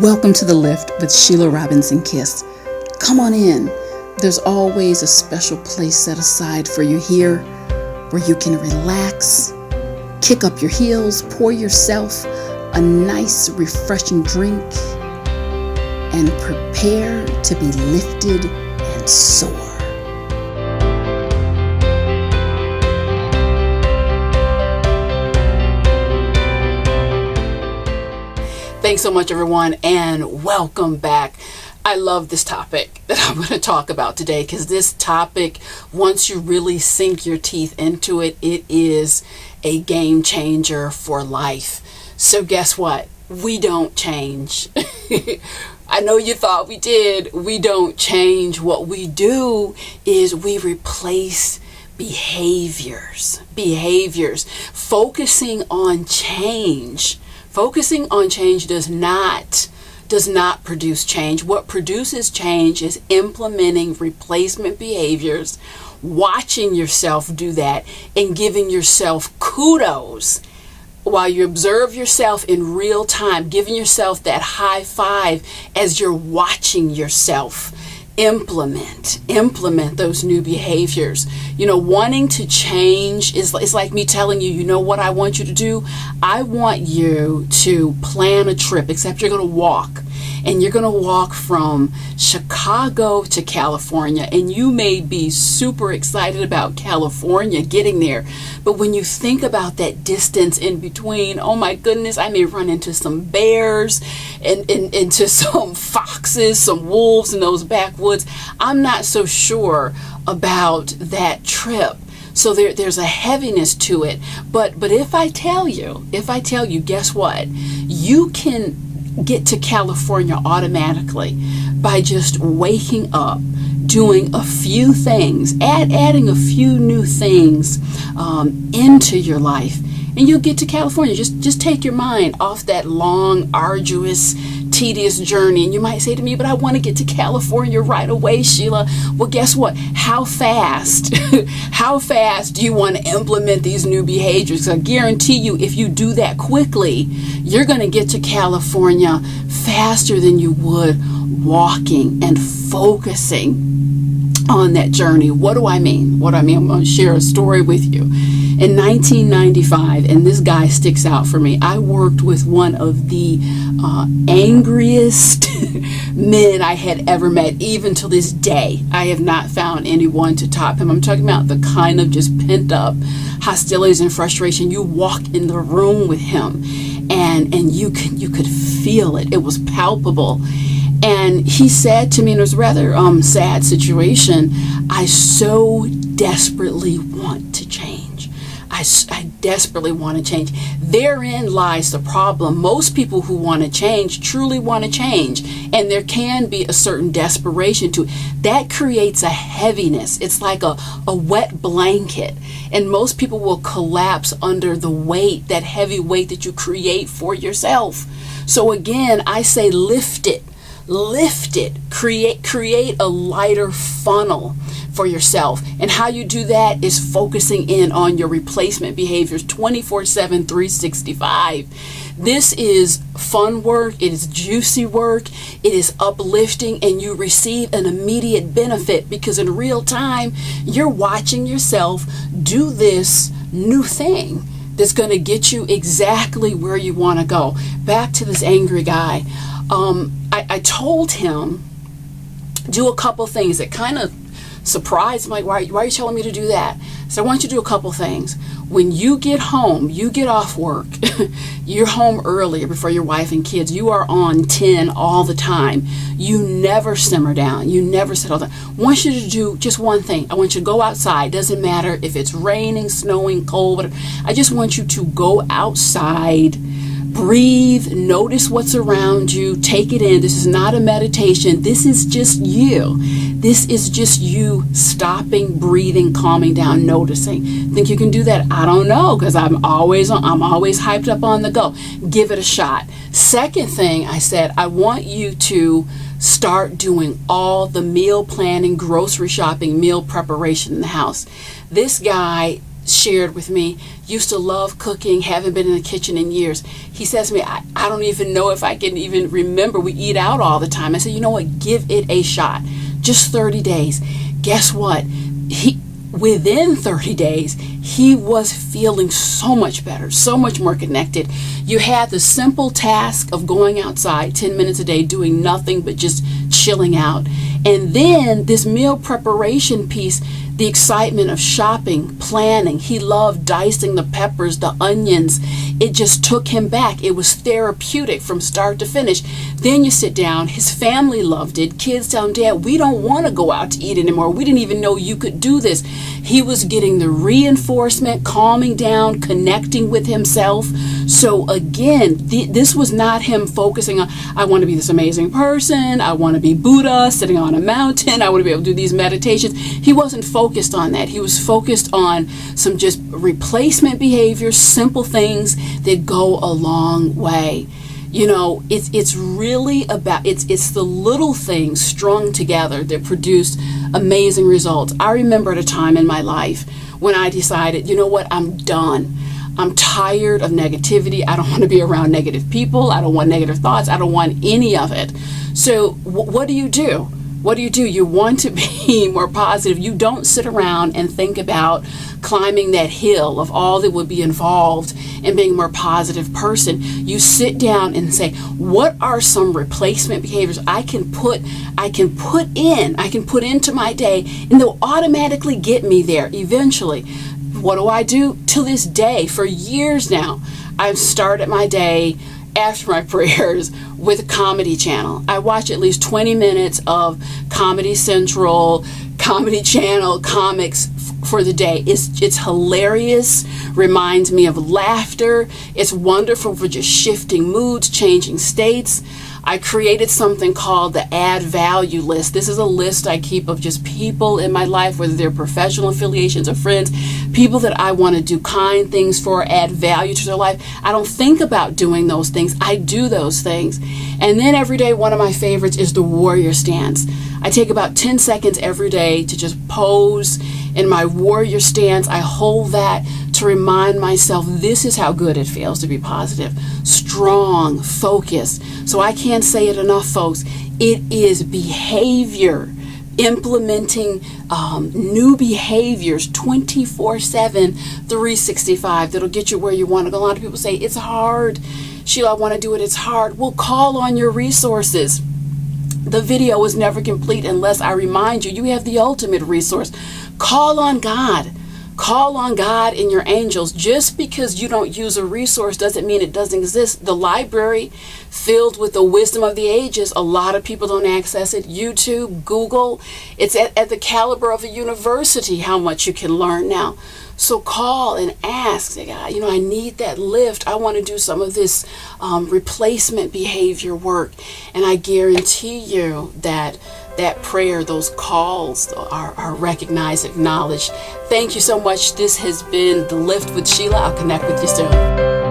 Welcome to The Lift with Sheila Robinson-Kiss. Come on in. There's always a special place set aside for you here where you can relax, kick up your heels, pour yourself a nice, refreshing drink, and prepare to be lifted and soar. Thanks so much, everyone, and welcome back. I love this topic that I'm going to talk about today because this topic, once you really sink your teeth into it, it is a game changer for life. So guess what? We don't change. I know you thought we did. We don't change. What we do is we replace behaviors. Focusing on change does not produce change. What produces change is implementing replacement behaviors, watching yourself do that, and giving yourself kudos while you observe yourself in real time, giving yourself that high five as you're watching yourself implement those new behaviors. You know, wanting to change is like me telling you, you know what I want you to do? I want you to plan a trip, except you're going to walk. And you're going to walk from Chicago to California. And you may be super excited about California getting there. But when you think about that distance in between, oh my goodness, I may run into some bears and into some foxes, some wolves in those backwoods. I'm not so sure about that trip. So there's a heaviness to it. But if I tell you, guess what? You can get to California automatically by just waking up, doing a few things, adding a few new things into your life, and you'll get to California. Just take your mind off that long, arduous, tedious journey. And you might say to me, but I want to get to California right away, Sheila. Well, guess what? How fast do you want to implement these new behaviors? I guarantee you, if you do that quickly, you're going to get to California faster than you would walking and focusing on that journey. What do I mean? I'm going to share a story with you. In 1995, and this guy sticks out for me, I worked with one of the angriest men I had ever met. Even to this day, I have not found anyone to top him. I'm talking about the kind of just pent up hostilities and frustration. You walk in the room with him and you could feel it. It was palpable. And he said to me, and it was a rather sad situation, I so desperately want to change. I desperately want to change. Therein lies the problem. Most people who want to change truly want to change. And there can be a certain desperation to it. That creates a heaviness. It's like a wet blanket. And most people will collapse under the weight, that heavy weight that you create for yourself. So again, I say lift it. Create a lighter funnel for yourself. And how you do that is focusing in on your replacement behaviors 24/7, 365. This is fun work. It is juicy work. It is uplifting, and you receive an immediate benefit because in real time, you're watching yourself do this new thing that's going to get you exactly where you want to go. Back to this angry guy. I told him, do a couple things that kind of surprised him. Like, why are you telling me to do that? So I want you to do a couple things. When you get home, you get off work, you're home earlier before your wife and kids, you are on 10 all the time. You never simmer down. You never settle down. I want you to do just one thing. I want you to go outside. Doesn't matter if it's raining, snowing, cold, whatever. I just want you to go outside, breathe, notice what's around you, take it in. This is not a meditation. This is just you. This is just you stopping, breathing, calming down, noticing. Think you can do that? I don't know, because I'm always hyped up on the go. Give it a shot. Second thing I said, I want you to start doing all the meal planning, grocery shopping, meal preparation in the house. This guy shared with me, used to love cooking, haven't been in the kitchen in years. He says to me, I don't even know if I can even remember. We eat out all the time. I said, you know what, give it a shot. Just 30 days. Guess what? Within 30 days, he was feeling so much better, so much more connected. You had the simple task of going outside 10 minutes a day, doing nothing but just chilling out. And then this meal preparation piece, the excitement of shopping, planning. He loved dicing the peppers, the onions. It just took him back. It was therapeutic from start to finish. Then you sit down. His family loved it. Kids tell him, Dad, we don't want to go out to eat anymore. We didn't even know you could do this. He was getting the reinforcement, calming down, connecting with himself. So again, this was not him focusing on, I want to be this amazing person. I want to be Buddha sitting on a mountain. I want to be able to do these meditations. He wasn't focused on that. He was focused on some just replacement behaviors, simple things that go a long way. You know, it's really about, it's the little things strung together that produce amazing results. I remember at a time in my life when I decided, you know what, I'm done. I'm tired of negativity. I don't want to be around negative people. I don't want negative thoughts. I don't want any of it. So what do you do? What do? You want to be more positive. You don't sit around and think about climbing that hill of all that would be involved in being a more positive person. You sit down and say, what are some replacement behaviors I can put into my day, and they'll automatically get me there eventually. What do I do? To this day, for years now, I've started my day after my prayers with a comedy channel. I watch at least 20 minutes of Comedy Central, Comedy Channel, comics for the day. It's hilarious, reminds me of laughter. It's wonderful for just shifting moods, changing states. I created something called the Add Value List. This is a list I keep of just people in my life, whether they're professional affiliations or friends, people that I want to do kind things for, add value to their life. I don't think about doing those things. I do those things. And then every day, one of my favorites is the warrior stance. I take about 10 seconds every day to just pose in my warrior stance. I hold that to remind myself this is how good it feels to be positive, strong, focused. So I can't say it enough, folks. It is behavior, implementing new behaviors 24/7, 365 that'll get you where you want to go. A lot of people say, it's hard. Sheila, I want to do it. It's hard. Well, call on your resources. The video is never complete unless I remind you, you have the ultimate resource. Call on God. Call on God and your angels. Just because you don't use a resource doesn't mean it doesn't exist. The library filled with the wisdom of the ages, a lot of people don't access it. YouTube, Google, it's at the caliber of a university how much you can learn now. So call and ask, say, God, I need that lift. I want to do some of this replacement behavior work. And I guarantee you that prayer, those calls are recognized, acknowledged. Thank you so much. This has been The Lift with Sheila. I'll connect with you soon.